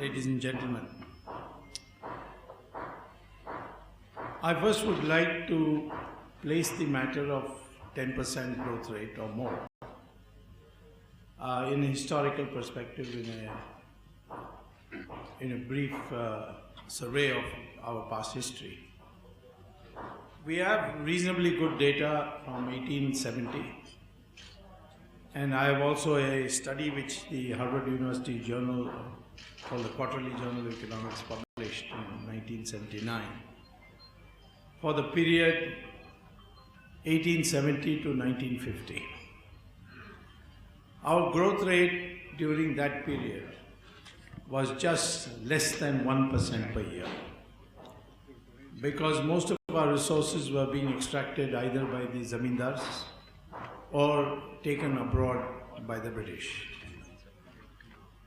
ladies and gentlemen. I first would like to place the matter of 10% growth rate or more in a historical perspective, in a brief survey of our past history. We have reasonably good data from 1870. And I have also a study which the Harvard University Journal, called the Quarterly Journal of Economics, published in 1979. For the period 1870 to 1950. Our growth rate during that period was just less than 1% per year, because most of our resources were being extracted either by the zamindars or taken abroad by the British.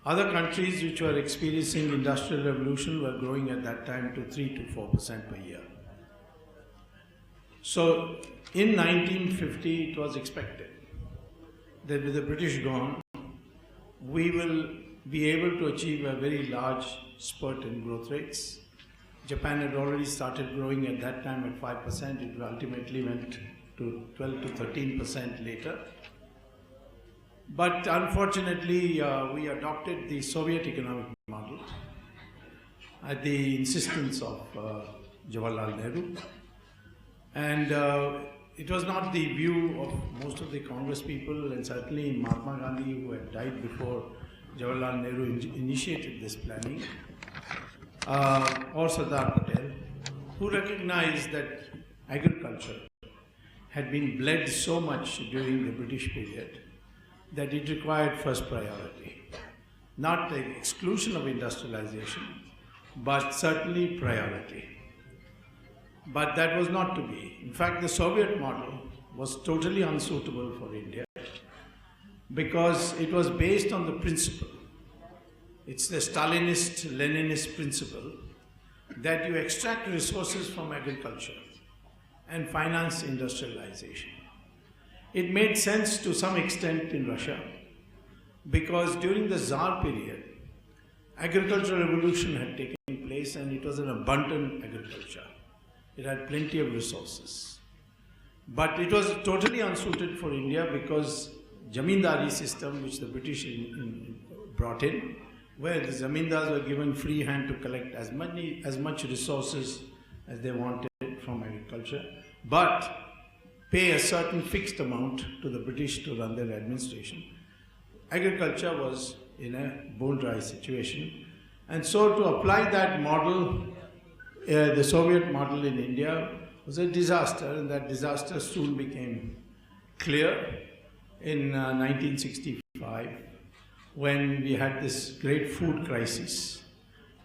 Other countries which were experiencing industrial revolution were growing at that time to 3 to 4% per year. So in 1950 it was expected that with the British gone, we will be able to achieve a very large spurt in growth rates. Japan had already started growing at that time at 5%. It ultimately went to 12 to 13% later. But unfortunately, we adopted the Soviet economic model at the insistence of Jawaharlal Nehru. And it was not the view of most of the Congress people, and certainly Mahatma Gandhi, who had died before Jawaharlal Nehru initiated this planning, or Sardar Patel, who recognized that agriculture had been bled so much during the British period that it required first priority. Not the exclusion of industrialization, but certainly priority. But that was not to be. In fact, the Soviet model was totally unsuitable for India because it was based on the principle. It's the Stalinist, Leninist principle that you extract resources from agriculture and finance industrialization. It made sense to some extent in Russia because during the Tsar period, agricultural revolution had taken place and it was an abundant agriculture. It had plenty of resources. But it was totally unsuited for India because Zamindari system, which the British brought in, where the Zamindars were given free hand to collect as much resources as they wanted from agriculture, but pay a certain fixed amount to the British to run their administration. Agriculture was in a bone-dry situation. And so to apply that model, the Soviet model in India, was a disaster, and that disaster soon became clear in 1965, when we had this great food crisis,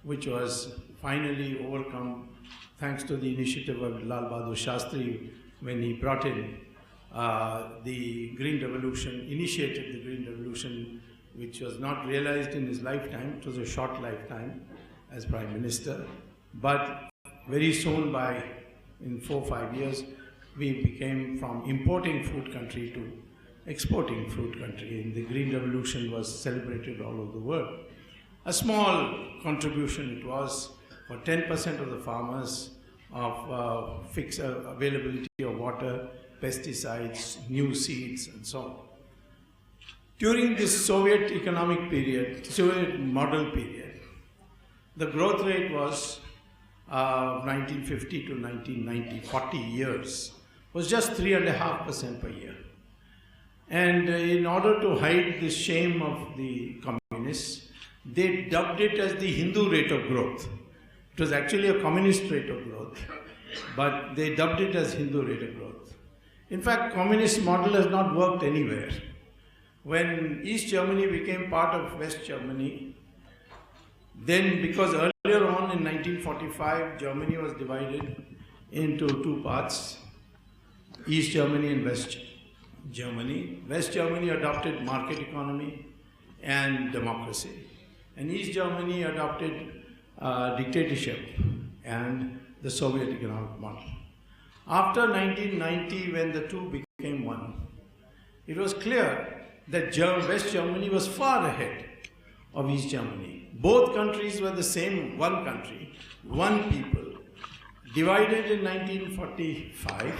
which was finally overcome thanks to the initiative of Lal Bahadur Shastri, when he brought in the Green Revolution, initiated the Green Revolution, which was not realized in his lifetime. It was a short lifetime as Prime Minister. But very soon, in 4 or 5 years, we became from importing food country to exporting food country, and the Green Revolution was celebrated all over the world. A small contribution it was for 10% of the farmers of fixed availability of water, pesticides, new seeds, and so on. During this Soviet economic period, Soviet model period, the growth rate was 1950 to 1990, 40 years, was just 3.5% per year. And in order to hide the shame of the communists, they dubbed it as the Hindu rate of growth. It was actually a communist rate of growth, but they dubbed it as Hindu rate of growth. In fact, communist model has not worked anywhere. When East Germany became part of West Germany, then because earlier on in 1945, Germany was divided into two parts, East Germany and West Germany. West Germany adopted market economy and democracy, and East Germany adopted dictatorship and the Soviet economic model. After 1990, when the two became one, it was clear that West Germany was far ahead of East Germany. Both countries were the same, one country, one people, divided in 1945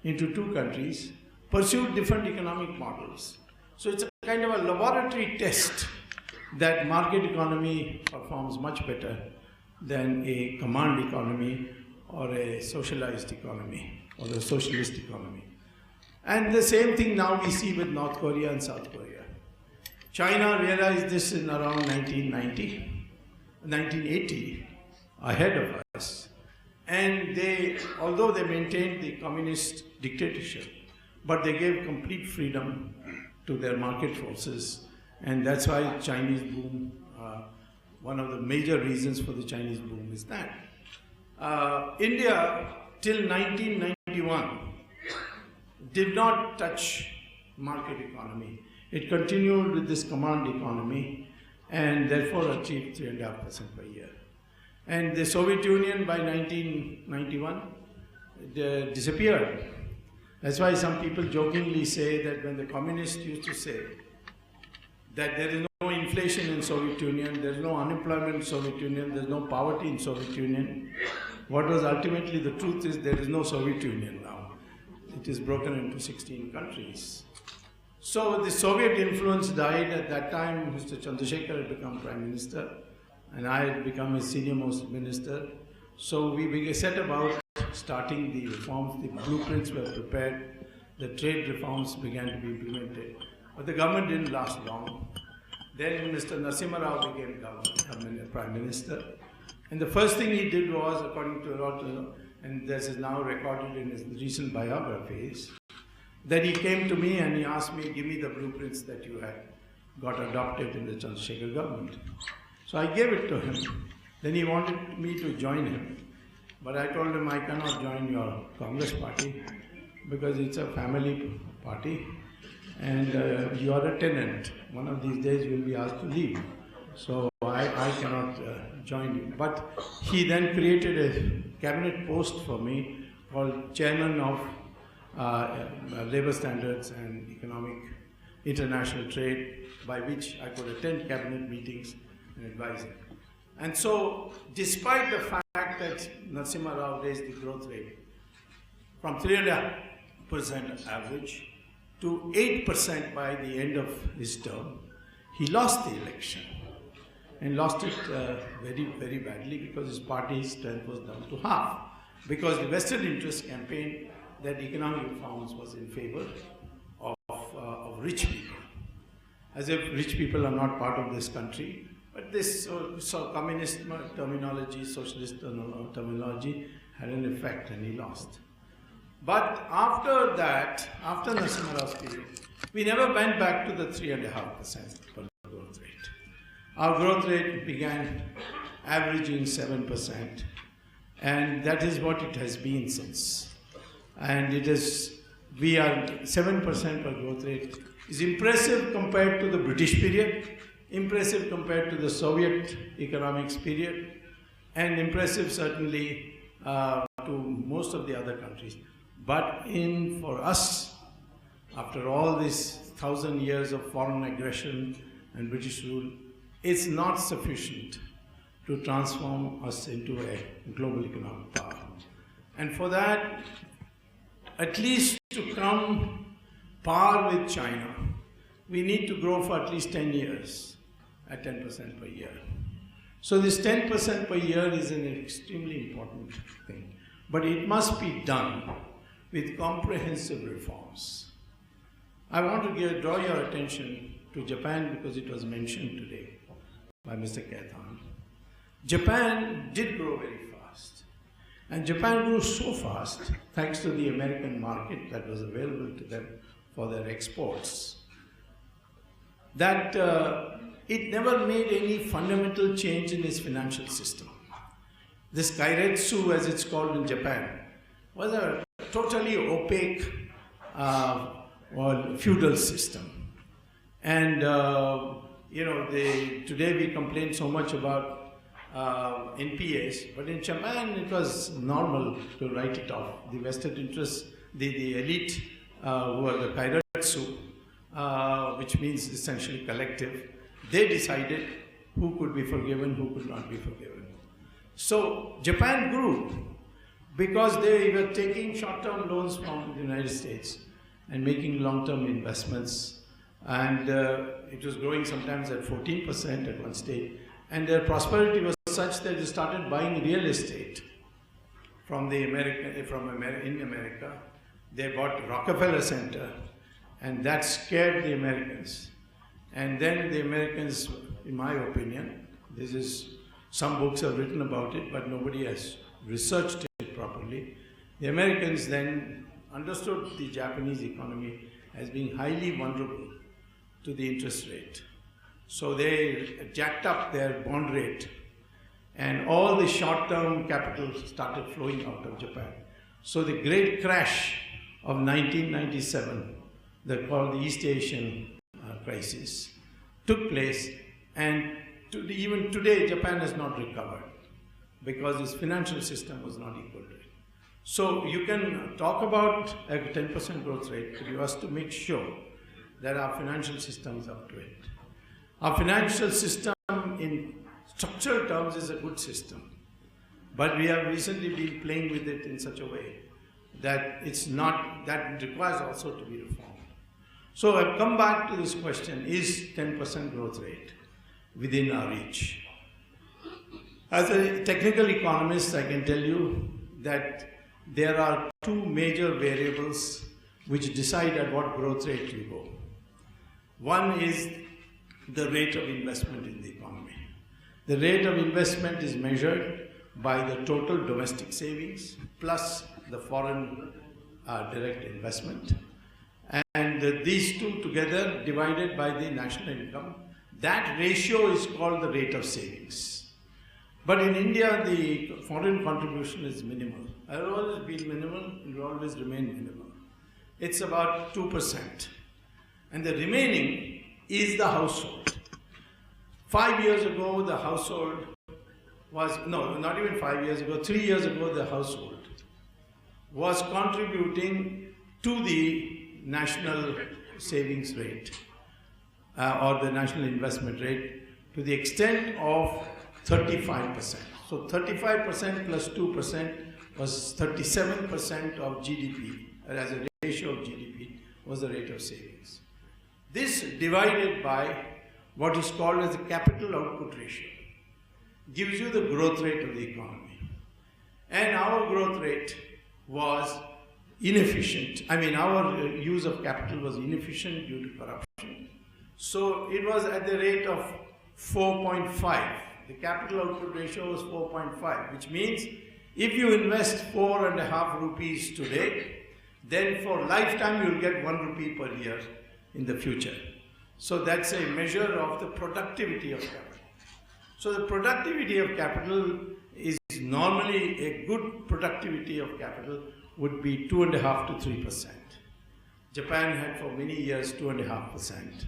into two countries, pursued different economic models. So it's a kind of a laboratory test that market economy performs much better than a command economy or a socialized economy or a socialist economy. And the same thing now we see with North Korea and South Korea. China realized this in around 1980, ahead of us. And they, although they maintained the communist dictatorship, but they gave complete freedom to their market forces. And that's why Chinese boom, one of the major reasons for the Chinese boom is that. India, till 1991, did not touch market economy. It continued with this command economy and therefore achieved 3.5% per year. And the Soviet Union by 1991 disappeared. That's why some people jokingly say that when the communists used to say that there is no inflation in Soviet Union, there is no unemployment in Soviet Union, there is no poverty in Soviet Union, what was ultimately the truth is there is no Soviet Union now. It is broken into 16 countries. So the Soviet influence died. At that time, Mr. Chandrasekhar had become Prime Minister, and I had become a senior-most minister. So we set about starting the reforms. The blueprints were prepared. The trade reforms began to be implemented. But the government didn't last long. Then Mr. Narasimha Rao became Prime Minister. And the first thing he did was, according to and this is now recorded in his recent biographies, that he came to me and he asked me, give me the blueprints that you had got adopted in the Chandrasekhar government. So I gave it to him. Then he wanted me to join him. But I told him I cannot join your Congress party because it's a family party and you are a tenant. One of these days you will be asked to leave. So I cannot join you. But he then created a cabinet post for me called Chairman of Labour Standards and Economic International Trade, by which I could attend cabinet meetings and advise him. And so, despite the fact that Narasimha Rao raised the growth rate from 3.5% average to 8% by the end of his term, he lost the election. And lost it very, very badly because his party's strength was down to half. Because the vested interest campaign that economic reforms was in favor of rich people. As if rich people are not part of this country. But this communist terminology, socialist terminology had an effect and he lost. But after that, after Narasimha Rao's period, we never went back to the 3.5% growth rate. Our growth rate began averaging 7%, and that is what it has been since. And we are 7% per growth rate is impressive compared to the British period, impressive compared to the Soviet economics period, and impressive certainly to most of the other countries. But for us, after all these 1,000 years of foreign aggression and British rule, it's not sufficient to transform us into a global economic power. And for that, at least to come par with China, we need to grow for at least 10 years at 10% per year. So this 10% per year is an extremely important thing. But it must be done with comprehensive reforms. I want to draw your attention to Japan because it was mentioned today by Mr. Ketan. Japan did grow very fast. And Japan grew so fast, thanks to the American market that was available to them for their exports, that it never made any fundamental change in its financial system. This kairetsu, as it's called in Japan, was a totally opaque feudal system. And today we complain so much about NPAs, but in Japan it was normal to write it off. The vested interests, the elite who are the kairetsu, which means essentially collective, they decided who could be forgiven, who could not be forgiven. So Japan grew because they were taking short-term loans from the United States and making long-term investments. And it was growing sometimes at 14% at one stage. And their prosperity was such that they started buying real estate from in America. They bought Rockefeller Center, and that scared the Americans. And then the Americans, in my opinion, some books have written about it, but nobody has researched it properly. The Americans then understood the Japanese economy as being highly vulnerable to the interest rate. So they jacked up their bond rate, and all the short-term capital started flowing out of Japan. So the great crash of 1997, called the East Asian crisis, took place, and even today Japan has not recovered because its financial system was not equal to it. So you can talk about a 10% growth rate, but you have to make sure that our financial system is up to it. Our financial system in structural terms is a good system, but we have recently been playing with it in such a way that that requires also to be reformed. So I've come back to this question, is 10% growth rate within our reach? As a technical economist, I can tell you that there are two major variables which decide at what growth rate you go. One is the rate of investment in the economy. The rate of investment is measured by the total domestic savings plus the foreign direct investment. And these two together divided by the national income, that ratio is called the rate of savings. But in India, the foreign contribution is minimal. It will always be minimal, it will always remain minimal. It's about 2%. And the remaining is the household. 5 years ago, the household was, no, not even 5 years ago, 3 years ago, the household was contributing to the national savings rate or the national investment rate to the extent of 35%. So 35% plus 2% was 37% of GDP, as a ratio of GDP was the rate of savings. This divided by what is called as the capital output ratio gives you the growth rate of the economy. And our growth rate was inefficient. I mean, our use of capital was inefficient due to corruption. So it was at the rate of 4.5. The capital output ratio was 4.5, which means if you invest 4.5 rupees today, then for lifetime you will get 1 rupee per year in the future. So that's a measure of the productivity of capital. So the productivity of capital is normally a good productivity of capital would be 2.5 to 3%. Japan had for many years 2.5%,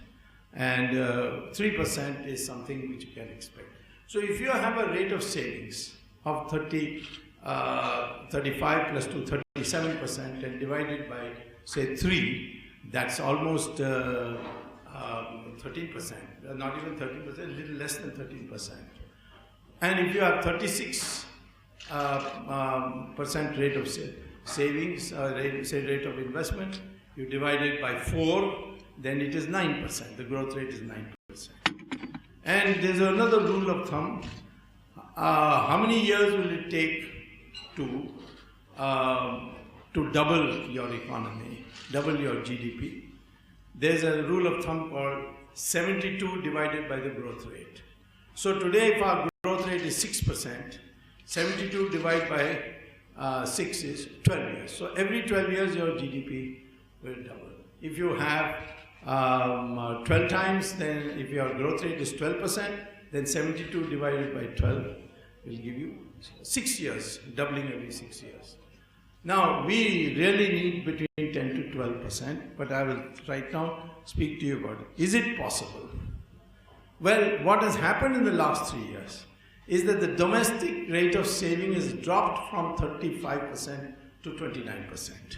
and 3% is something which you can expect. So if you have a rate of savings of 35 plus 2, 37%, and divided by say 3, that's almost 13%, not even 13%, a little less than 13%. And if you have 36% rate of savings, rate of investment, you divide it by 4, then it is 9%. The growth rate is 9%. And there's another rule of thumb. How many years will it take to double your economy, double your GDP? There's a rule of thumb called 72 divided by the growth rate. So today, if our growth rate is 6%, 72 divided by 6 is 12 years. So every 12 years, your GDP will double. If you have 12 times, then if your growth rate is 12%, then 72 divided by 12 will give you 6 years, doubling every 6 years. Now, we really need between 10 to 12%, but I will right now speak to you about it. Is it possible? Well, what has happened in the last 3 years is that the domestic rate of saving has dropped from 35% to 29%.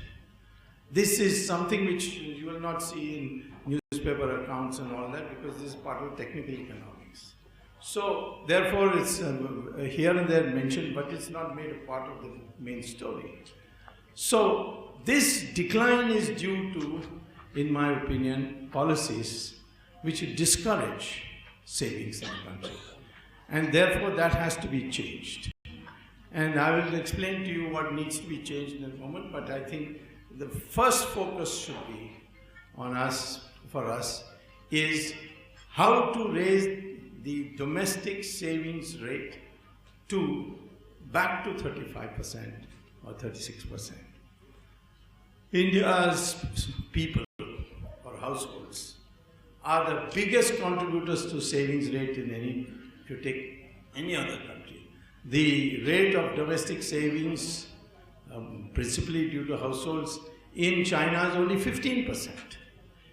This is something which you will not see in newspaper accounts and all that, because this is part of technical economics. So therefore it's here and there mentioned, but it's not made a part of the main story. So this decline is due to, in my opinion, policies which discourage savings in the country. And therefore that has to be changed. And I will explain to you what needs to be changed in a moment, but I think the first focus should be on us, for us, is how to raise the domestic savings rate back to 35% or 36%. India's people or households are the biggest contributors to savings rate if you take any other country. The rate of domestic savings, principally due to households, in China is only 15%.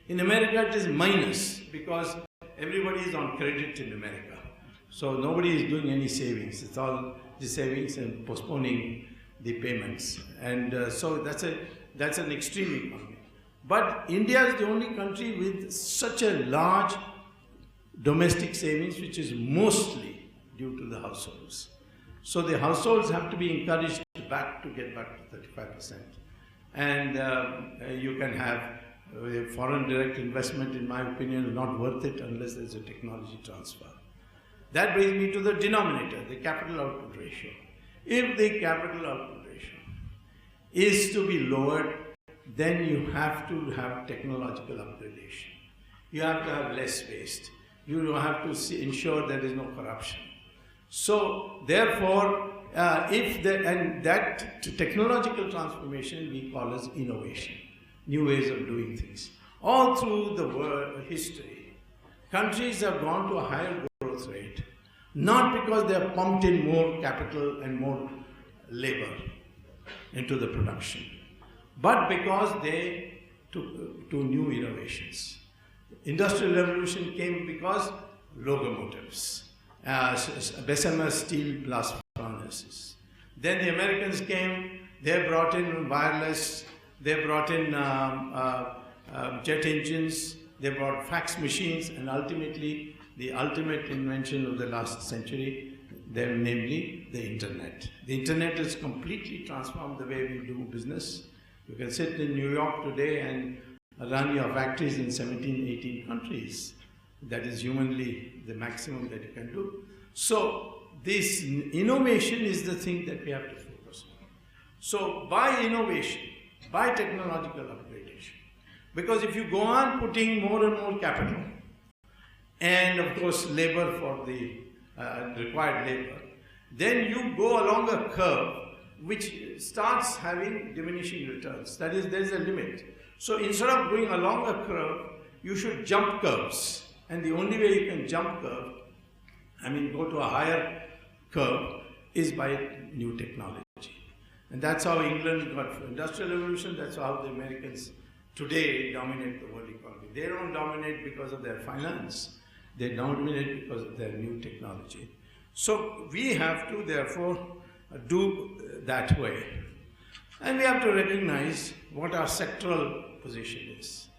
In America it is minus, because everybody is on credit in America. So nobody is doing any savings. It's all the savings and postponing the payments. And so that's an extreme economy. But India is the only country with such a large domestic savings, which is mostly due to the households. So the households have to be encouraged to get back to 35%. And you can have foreign direct investment, in my opinion, is not worth it unless there's a technology transfer. That brings me to the denominator, the capital output ratio. If the capital output ratio is to be lowered, then you have to have technological upgradation. You have to have less waste. You have to ensure there is no corruption. So therefore, that technological transformation we call as innovation, new ways of doing things. All through the world history, countries have gone to a higher growth rate, not because they have pumped in more capital and more labor into the production, but because they took to new innovations. Industrial revolution came because locomotives, Bessemer steel blast furnaces. Then the Americans came, they brought in wireless, they brought in jet engines, they brought fax machines, and ultimately the ultimate invention of the last century, namely the internet. The internet has completely transformed the way we do business. You can sit in New York today and run your factories in 17, 18 countries. That is humanly the maximum that you can do. So this innovation is the thing that we have to focus on. So by innovation, by technological upgradation, because if you go on putting more and more capital, and of course labor for the required labor, then you go along a curve which starts having diminishing returns. That is, there is a limit. So instead of going along a curve, you should jump curves. And the only way you can jump curve, go to a higher curve, is by new technology. And that's how England got for industrial revolution. That's how the Americans today dominate the world economy. They don't dominate because of their finance. They dominate because of their new technology. So we have to therefore do that way. And we have to recognize what our sectoral position is.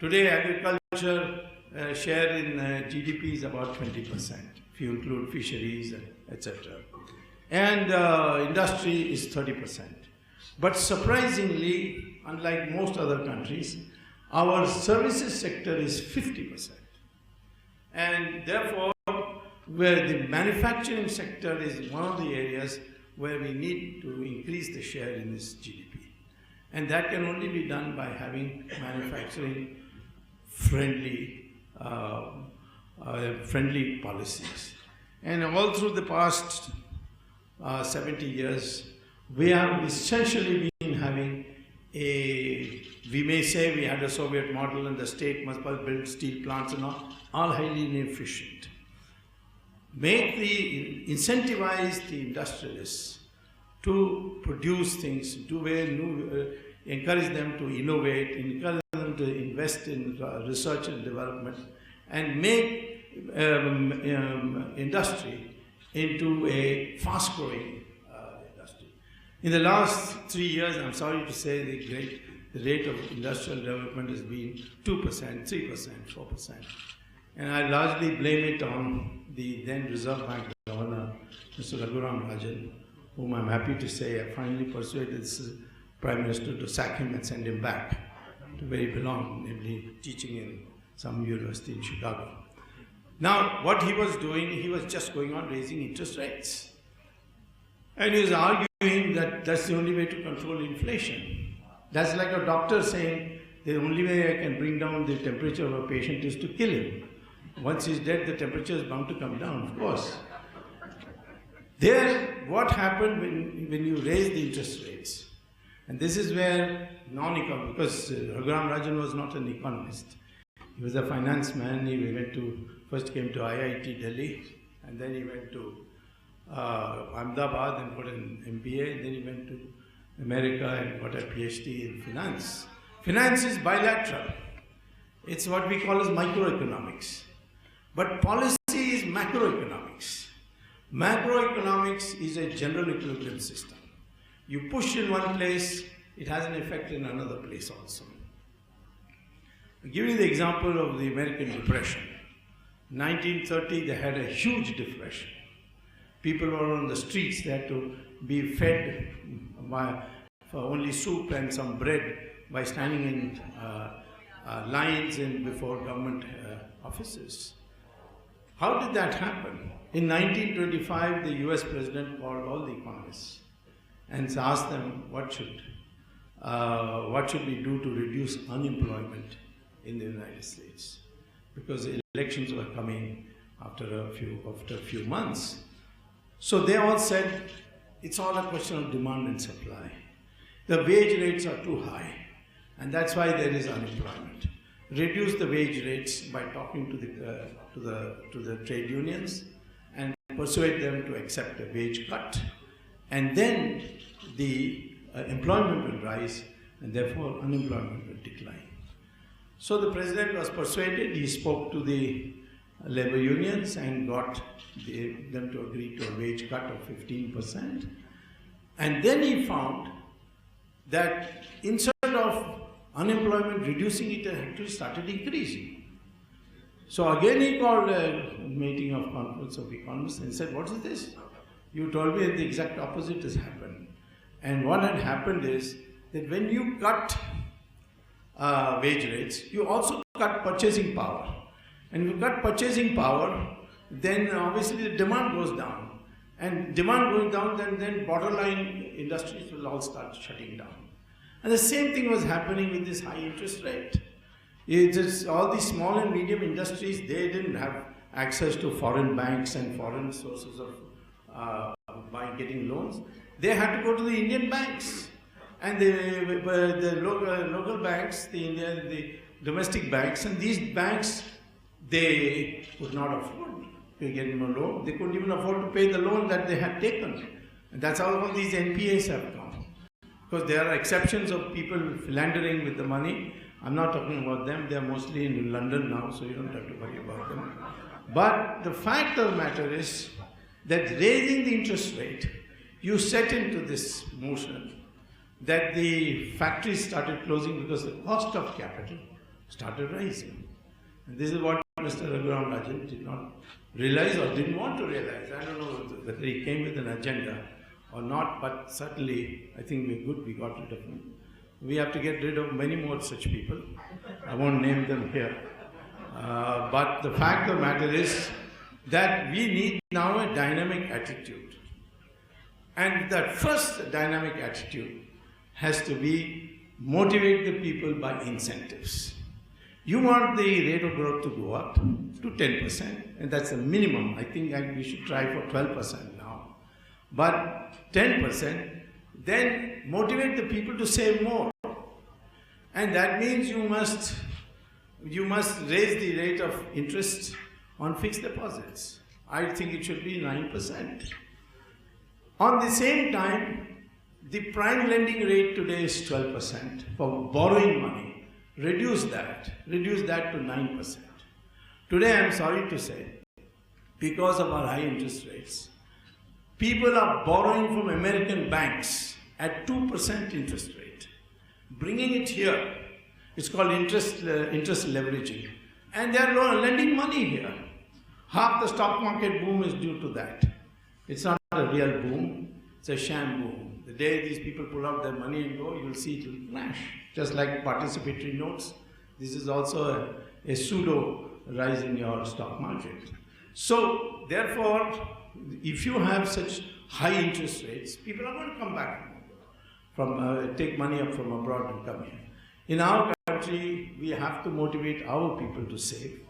Today agriculture share in GDP is about 20%, if you include fisheries, etc. And industry is 30%. But surprisingly, unlike most other countries, our services sector is 50%. And therefore, where the manufacturing sector is one of the areas where we need to increase the share in this GDP. And that can only be done by having manufacturing friendly policies. And all through the past 70 years, we have essentially been having we may say we had a Soviet model and the state must build steel plants and all highly inefficient. Incentivize the industrialists to produce things, encourage them to innovate, encourage them to invest in research and development, and make industry into a fast-growing industry. In the last 3 years, I'm sorry to say, the great the rate of industrial development has been 2%, 3%, 4%. And I largely blame it on the then Reserve Bank Governor, Mr. Raghuram Rajan, whom I'm happy to say I finally persuaded the Prime Minister to sack him and send him back to where he belonged, namely teaching in some university in Chicago. Now, what he was doing, he was just going on raising interest rates. And he was arguing that that's the only way to control inflation. That's like a doctor saying, the only way I can bring down the temperature of a patient is to kill him. Once he's dead, the temperature is bound to come down, of course. There, what happened when you raise the interest rates? And this is where non-economic, because Raghuram Rajan was not an economist. He was a finance man. He first came to IIT Delhi, and then he went to Ahmedabad and got an MBA, and then he went to America and got a PhD in finance. Finance is bilateral. It's what we call as microeconomics. But policy is macroeconomics. Macroeconomics is a general equilibrium system. You push in one place, it has an effect in another place also. I'll give you the example of the American Depression. 1930, they had a huge depression. People were on the streets, they had to be fed for only soup and some bread by standing in lines before government offices. How did that happen? In 1925, the US president called all the economists and asked them what should we do to reduce unemployment in the United States, because elections were coming after a few months. So they all said it's all a question of demand and supply. The wage rates are too high, and that's why there is unemployment. Reduce the wage rates by talking to the trade unions and persuade them to accept a wage cut, and then the employment will rise, and therefore unemployment will decline. So the president was persuaded. He spoke to the labor unions and got them to agree to a wage cut of 15%. And then he found that instead of unemployment reducing, it actually started increasing. So again he called a meeting of conference of economists and said, what is this? You told me that the exact opposite has happened. And what had happened is that when you cut wage rates, you also cut purchasing power. And if you cut purchasing power, then obviously the demand goes down. And demand going down, then borderline industries will all start shutting down. And the same thing was happening with this high interest rate. All these small and medium industries, they didn't have access to foreign banks and foreign sources of getting loans. They had to go to the Indian banks. And the local banks, the domestic banks, and these banks, they could not afford to get them a loan. They couldn't even afford to pay the loan that they had taken. And that's how all these NPAs have come. Because there are exceptions of people philandering with the money. I'm not talking about them. They are mostly in London now, so you don't have to worry about them. But the fact of the matter is that raising the interest rate, you set into this motion that the factories started closing because the cost of capital started rising. And this is what Mr. Raghuram Rajan did not realize or didn't want to realize. I don't know whether he came with an agenda or not, but certainly I think we're good we got rid of him. We have to get rid of many more such people. I won't name them here. But the fact of the matter is that we need now a dynamic attitude. And that first dynamic attitude has to be motivate the people by incentives. You want the rate of growth to go up to 10%, and that's the minimum. I think we should try for 12% now. But 10%, then motivate the people to save more. And that means you must raise the rate of interest on fixed deposits. I think it should be 9%. On the same time, the prime lending rate today is 12% for borrowing money. Reduce that to 9%. Today, I'm sorry to say, because of our high interest rates, people are borrowing from American banks at 2% interest rate. bringing it here. It's called interest leveraging. And they are lending money here. Half the stock market boom is due to that. It's not a real boom, it's a sham boom. The day these people pull out their money and go, you'll see it will crash. Just like participatory notes, this is also a pseudo rise in your stock market. So, therefore, if you have such high interest rates, people are going to come back take money up from abroad and come here. In our country, we have to motivate our people to save,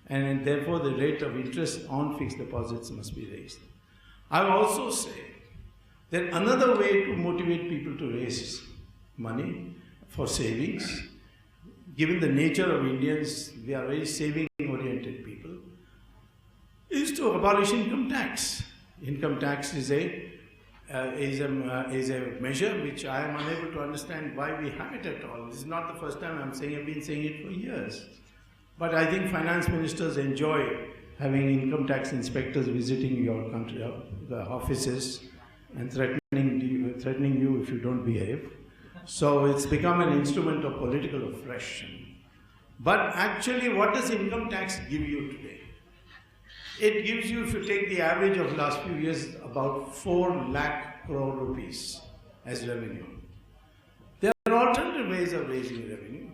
and therefore the rate of interest on fixed deposits must be raised. I will also say that another way to motivate people to raise money for savings, given the nature of Indians, we are very saving-oriented people, is to abolish income tax. Income tax is a measure which I am unable to understand why we have it at all. This is not the first time I'm saying. I've been saying it for years. But I think finance ministers enjoy having income tax inspectors visiting your country, the offices, and threatening you if you don't behave. So it's become an instrument of political oppression. But actually, what does income tax give you today? It gives you, if you take the average of last few years, about 4 lakh crore rupees as revenue. There are alternative ways of raising revenue.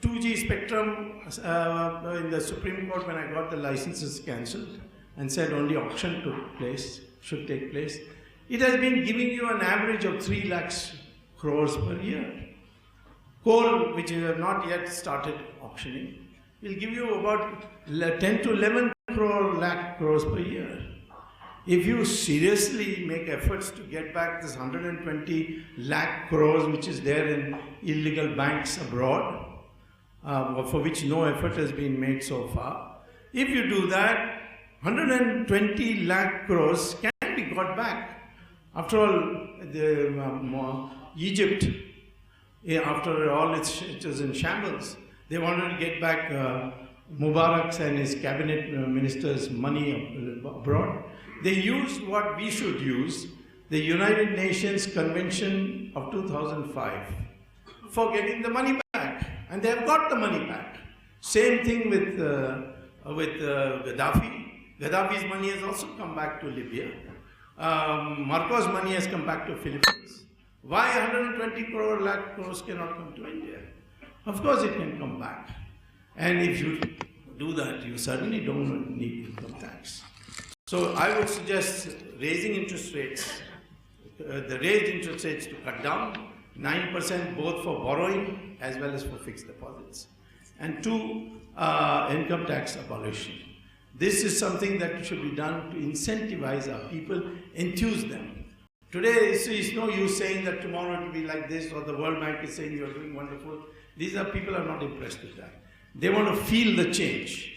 2G spectrum in the Supreme Court, when I got the licenses cancelled and said only auction should take place, it has been giving you an average of 3 lakhs crores per year. Coal, which you have not yet started auctioning, will give you about 10 to 11 lakh crores per year. If you seriously make efforts to get back this 120 lakh crores which is there in illegal banks abroad, for which no effort has been made so far, if you do that, 120 lakh crores can be got back. After all, Egypt, after all it was in shambles, they wanted to get back Mubarak's and his cabinet ministers' money abroad. They used what we should use, the United Nations Convention of 2005, for getting the money back. And they have got the money back. Same thing with Gaddafi. Gaddafi's money has also come back to Libya. Marcos' money has come back to Philippines. Why 120 lakh crores cannot come to India? Of course it can come back. And if you do that, you certainly don't need income tax. So I would suggest raising interest rates, the raised interest rates to cut down, 9% both for borrowing as well as for fixed deposits. And 2, income tax abolition. This is something that should be done to incentivize our people, enthuse them. Today, it's no use saying that tomorrow it will be like this, or the World Bank is saying you're doing wonderful. These are people are not impressed with that. They want to feel the change.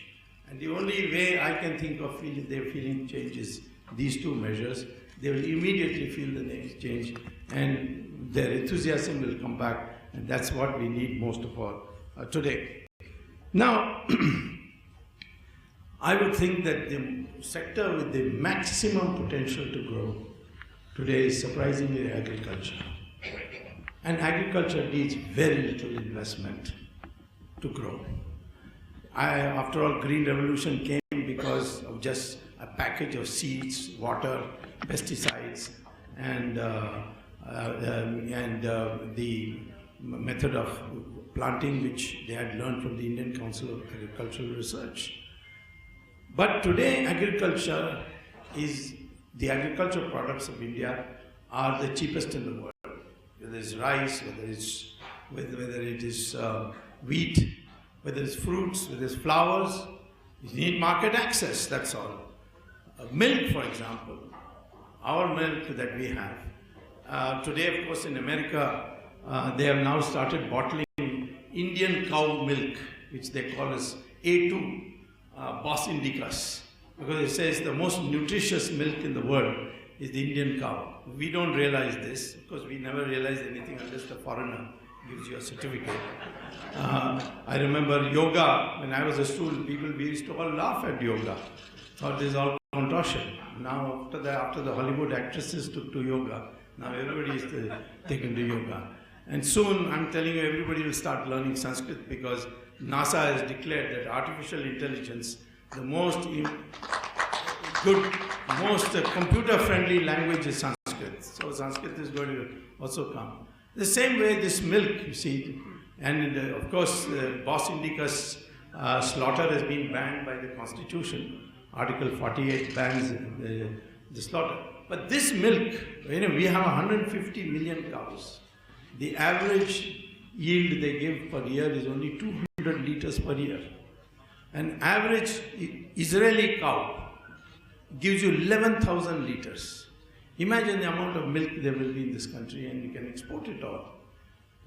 And the only way I can think of they're feeling change is these 2 measures. They will immediately feel the change and their enthusiasm will come back, and that's what we need most of all today. Now, I would think that the sector with the maximum potential to grow today is surprisingly agriculture. And agriculture needs very little investment to grow. After all, Green Revolution came because of just a package of seeds, water, pesticides, and the method of planting which they had learned from the Indian Council of Agricultural Research. But today, the agricultural products of India are the cheapest in the world. Whether it's rice, whether it is wheat, whether it's fruits, whether it's flowers, you need market access, that's all. Milk, for example, our milk that we have. Today, of course, in America, they have now started bottling Indian cow milk, which they call as A2, Bos Indicus, because it says the most nutritious milk in the world is the Indian cow. We don't realize this, because we never realize anything unless the foreigner gives you a certificate. I remember yoga, when I was a student, we used to all laugh at yoga, thought this is all contortion. Now after the Hollywood actresses took to yoga, now everybody is taken to yoga. And soon, I'm telling you, everybody will start learning Sanskrit because NASA has declared that artificial intelligence, the most computer-friendly language is Sanskrit. So Sanskrit is going to also come. The same way this milk, you see, and of course, Bos Indicus slaughter has been banned by the Constitution. Article 48 bans the slaughter. But this milk, we have 150 million cows. The average yield they give per year is only 200 liters per year. An average Israeli cow gives you 11,000 liters. Imagine the amount of milk there will be in this country, and you can export it all.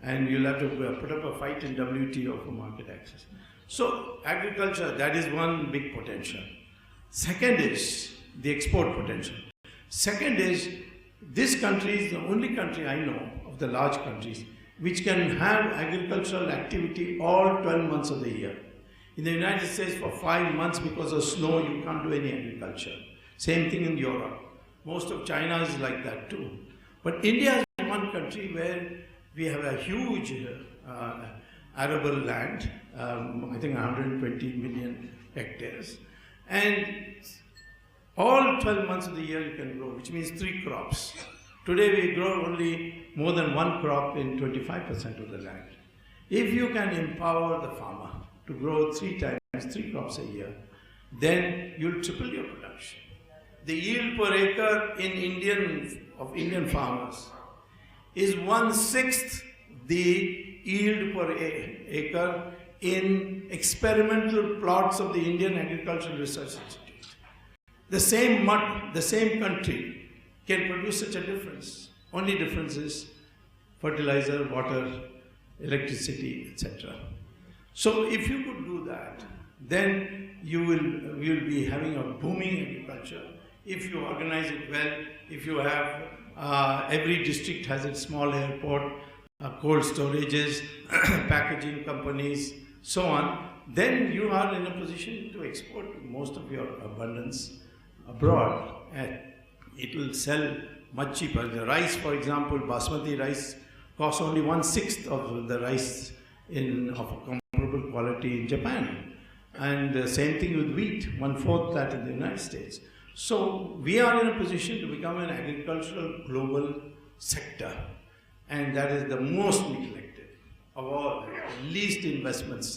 And you'll have to put up a fight in WTO for market access. So agriculture, that is one big potential. Second is the export potential. Second is, this country is the only country I know of the large countries which can have agricultural activity all 12 months of the year. In the United States, for 5 months because of snow, you can't do any agriculture. Same thing in Europe. Most of China is like that too. But India is one country where we have a huge arable land, I think 120 million hectares. And all 12 months of the year you can grow, which means 3 crops. Today we grow only more than 1 crop in 25% of the land. If you can empower the farmer to grow 3 crops a year, then you'll triple your production. The yield per acre in Indian farmers is 1/6 the yield per acre in experimental plots of the Indian Agricultural Research Institute. The same mud, the same country can produce such a difference. Only difference is fertilizer, water, electricity, etc. So if you could do that, then you will be having a booming agriculture. If you organize it well, if you have every district has its small airport, cold storages, packaging companies, so on, then you are in a position to export most of your abundance abroad, and it will sell much cheaper. The rice, for example, basmati rice costs only 1/6 of the rice of a comparable quality in Japan. And the same thing with wheat, 1/4 that in the United States. So we are in a position to become an agricultural global sector, and that is the most neglected of all, least investments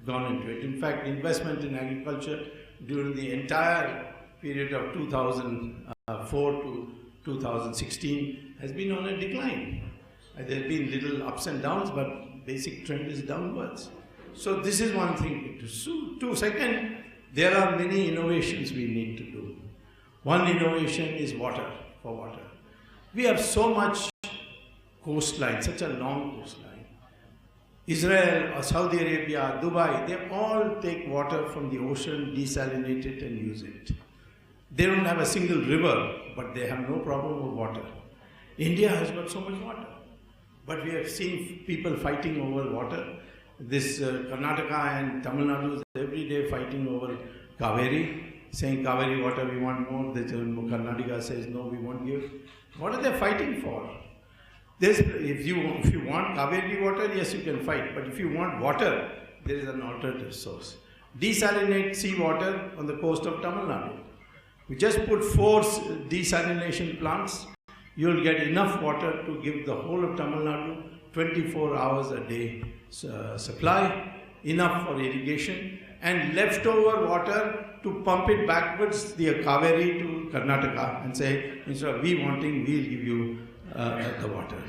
gone into it. In fact, investment in agriculture during the entire period of 2004 to 2016 has been on a decline. There have been little ups and downs, but basic trend is downwards. So this is one thing to do. Second, there are many innovations we need to do. One innovation is water, for water. We have so much coastline, such a long coastline. Israel, or Saudi Arabia, Dubai, they all take water from the ocean, desalinate it and use it. They don't have a single river, but they have no problem with water. India has got so much water, but we have seen people fighting over water. This Karnataka and Tamil Nadu is every day fighting over Kaveri, saying Kaveri water we want more. Karnataka says no, we won't give. What are they fighting for? If you want Kaveri water, yes, you can fight. But if you want water, there is an alternative source. Desalinate seawater on the coast of Tamil Nadu. We just put 4 desalination plants. You'll get enough water to give the whole of Tamil Nadu 24 hours a day supply, enough for irrigation, and leftover water to pump it backwards, the Kaveri to Karnataka, and say, instead of we wanting, we'll give you the water.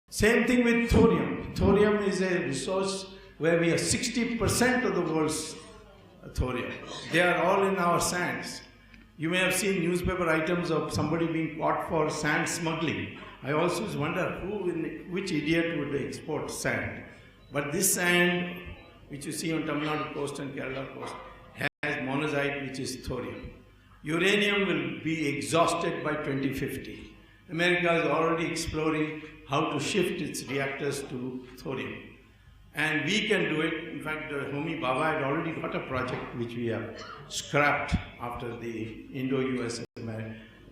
Same thing with thorium. Thorium is a resource where we have 60% of the world's thorium. They are all in our sands. You may have seen newspaper items of somebody being caught for sand smuggling. I also wonder which idiot would export sand. But this sand, which you see on Tamil Nadu coast and Kerala coast, has monazite, which is thorium. Uranium will be exhausted by 2050. America is already exploring how to shift its reactors to thorium. And we can do it. In fact, Homi Bhabha had already got a project which we have scrapped after the Indo-US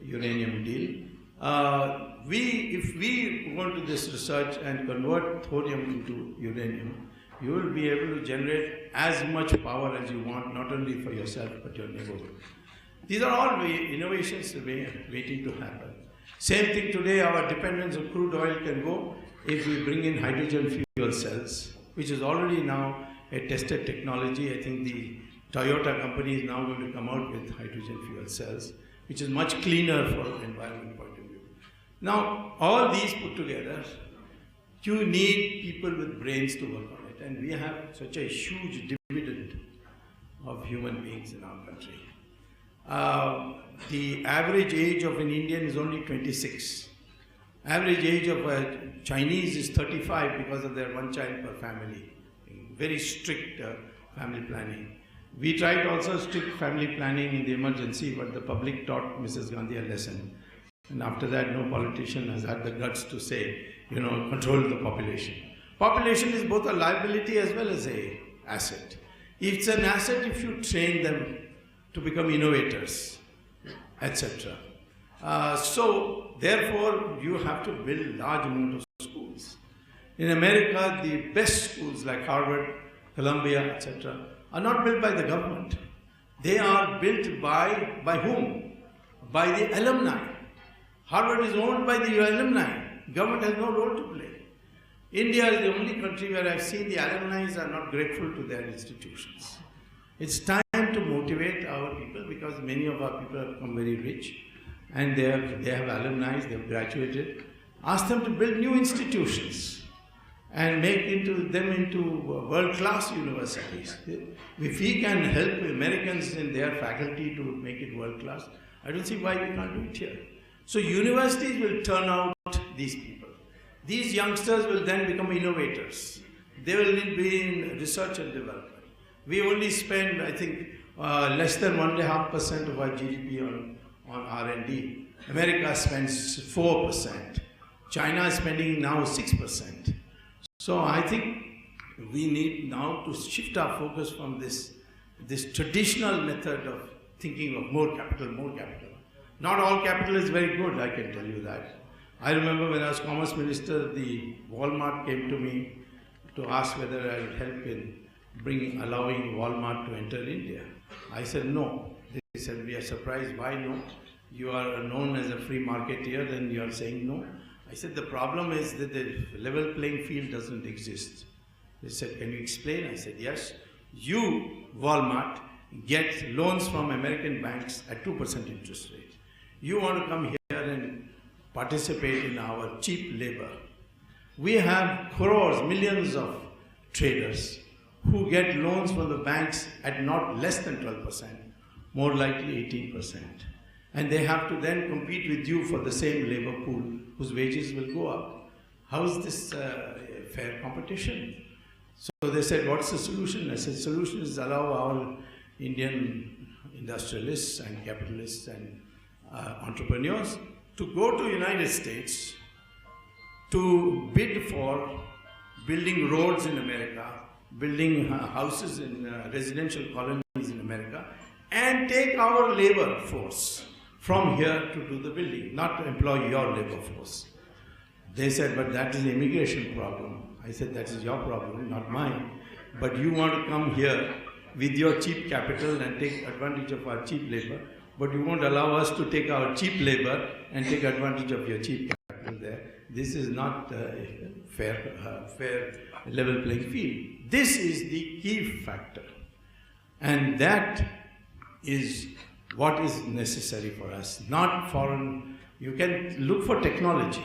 uranium deal. If we go into this research and convert thorium into uranium, you will be able to generate as much power as you want, not only for yourself but your neighborhood. These are all innovations waiting to happen. Same thing today, our dependence on crude oil can go if we bring in hydrogen fuel cells, which is already now a tested technology. I think the Toyota company is now going to come out with hydrogen fuel cells, which is much cleaner for environment point of view. Now, all these put together, you need people with brains to work on it. And we have such a huge dividend of human beings in our country. The average age of an Indian is only 26. Average age of a Chinese is 35 because of their one child per family. Very strict family planning. We tried also strict family planning in the emergency, but the public taught Mrs. Gandhi a lesson. And after that, no politician has had the guts to say, control the population. Population is both a liability as well as an asset. It's an asset if you train them to become innovators, etc. So, therefore, you have to build large amount of schools. In America, the best schools like Harvard, Columbia, etc. are not built by the government. They are built by whom? By the alumni. Harvard is owned by the alumni. Government has no role to play. India is the only country where I've seen the alumni are not grateful to their institutions. It's time to motivate our people because many of our people have become very rich and they have alumni, they have graduated. Ask them to build new institutions and make them into world-class universities. If we can help Americans in their faculty to make it world-class, I don't see why we can't do it here. So universities will turn out these people. These youngsters will then become innovators. They will be in research and development. We only spend, I think, less than 1.5% of our GDP on R&D. America spends 4%. China is spending now 6%. So I think we need now to shift our focus from this traditional method of thinking of more capital, more capital. Not all capital is very good, I can tell you that. I remember when I was Commerce Minister, the Walmart came to me to ask whether I would help in allowing Walmart to enter India. I said no. They said, we are surprised, why no? You are known as a free marketeer and you are saying no. I said, the problem is that the level playing field doesn't exist. They said, can you explain? I said, yes. You, Walmart, get loans from American banks at 2% interest rate. You want to come here and participate in our cheap labor. We have crores, millions of traders who get loans from the banks at not less than 12%, more likely 18%. And they have to then compete with you for the same labor pool whose wages will go up. How is this fair competition? So they said, what's the solution? I said, the solution is allow our Indian industrialists and capitalists and entrepreneurs to go to United States to bid for building roads in America, building houses in residential colonies in America, and take our labor force from here to do the building, not employ your labor force. They said, but that is an immigration problem. I said, that is your problem, not mine. But you want to come here with your cheap capital and take advantage of our cheap labor, but you won't allow us to take our cheap labor and take advantage of your cheap capital there. This is not a fair level playing field. This is the key factor. And that is what is necessary for us, not foreign. You can look for technology,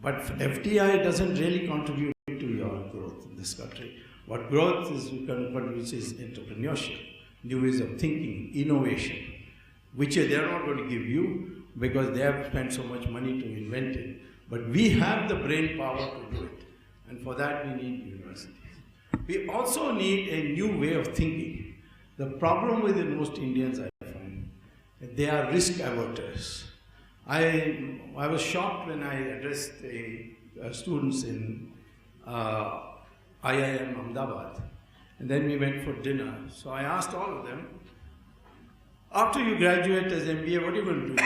but FDI doesn't really contribute to your growth in this country. What growth is contributes is entrepreneurship, new ways of thinking, innovation, which they are not going to give you because they have spent so much money to invent it. But we have the brain power to do it, and for that we need universities. We also need a new way of thinking. The problem with most Indians, I find, they are risk averters. I was shocked when I addressed students in IIM Ahmedabad, and then we went for dinner. So I asked all of them, after you graduate as MBA, what are you going to do?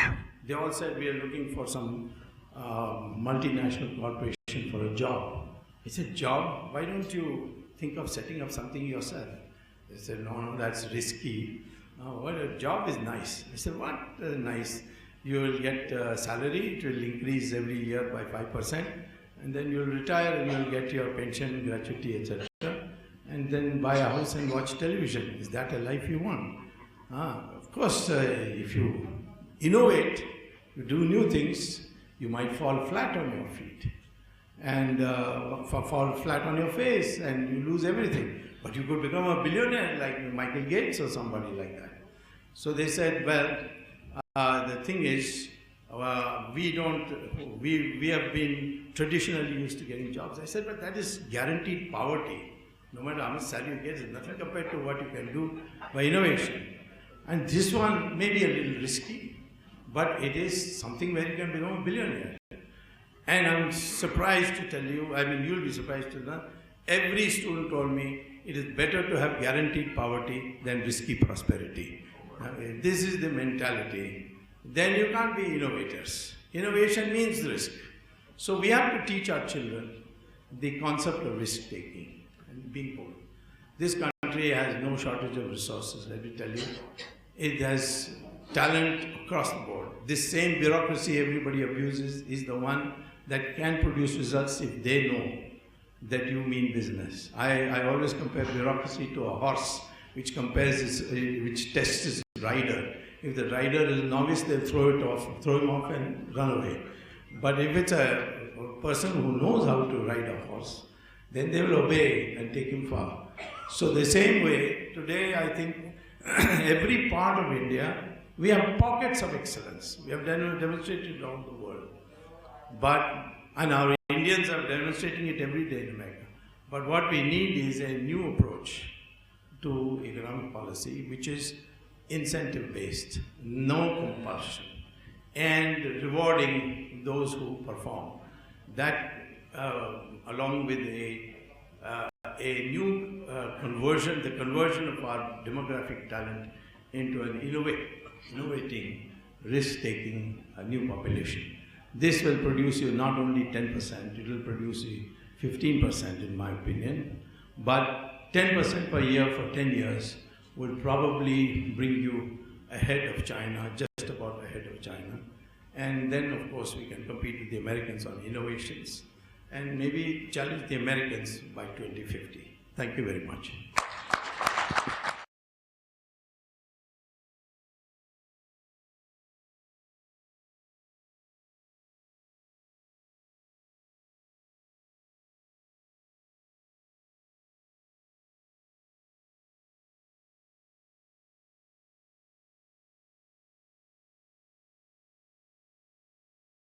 They all said, we are looking for some multinational corporation for a job. I said, job? Why don't you think of setting up something yourself? They said, no, that's risky. Well, a job is nice. I said, what nice? You will get a salary, it will increase every year by 5%, and then you'll retire and you'll get your pension, gratuity, etc. And then buy a house and watch television. Is that a life you want? Of course, if you innovate, you do new things, you might fall flat on your feet and fall flat on your face and you lose everything. But you could become a billionaire like Michael Gates or somebody like that. So they said, well, the thing is, we have been traditionally used to getting jobs. I said, but that is guaranteed poverty. No matter how much salary you get, it's nothing compared to what you can do by innovation. And this one may be a little risky, but it is something where you can become a billionaire. And I'm surprised to tell you, I mean, you'll be surprised to know, every student told me it is better to have guaranteed poverty than risky prosperity. This is the mentality. Then you can't be innovators. Innovation means risk. So we have to teach our children the concept of risk-taking and being bold. This country has no shortage of resources, let me tell you. It has talent across the board. This same bureaucracy everybody abuses is the one that can produce results if they know that you mean business. I always compare bureaucracy to a horse which tests its rider. If the rider is a novice, they'll throw him off and run away. But if it's a person who knows how to ride a horse, then they will obey and take him far. So the same way, today I think every part of India, we have pockets of excellence. We have demonstrated around the world. And our Indians are demonstrating it every day in America. But what we need is a new approach to economic policy, which is incentive-based, no compulsion, and rewarding those who perform. That, along with a new conversion, the conversion of our demographic talent into an innovating, risk-taking new population. This will produce you not only 10%, it will produce you 15% in my opinion, but 10% per year for 10 years will probably bring you ahead of China, just about ahead of China. And then of course we can compete with the Americans on innovations and maybe challenge the Americans by 2050. Thank you very much.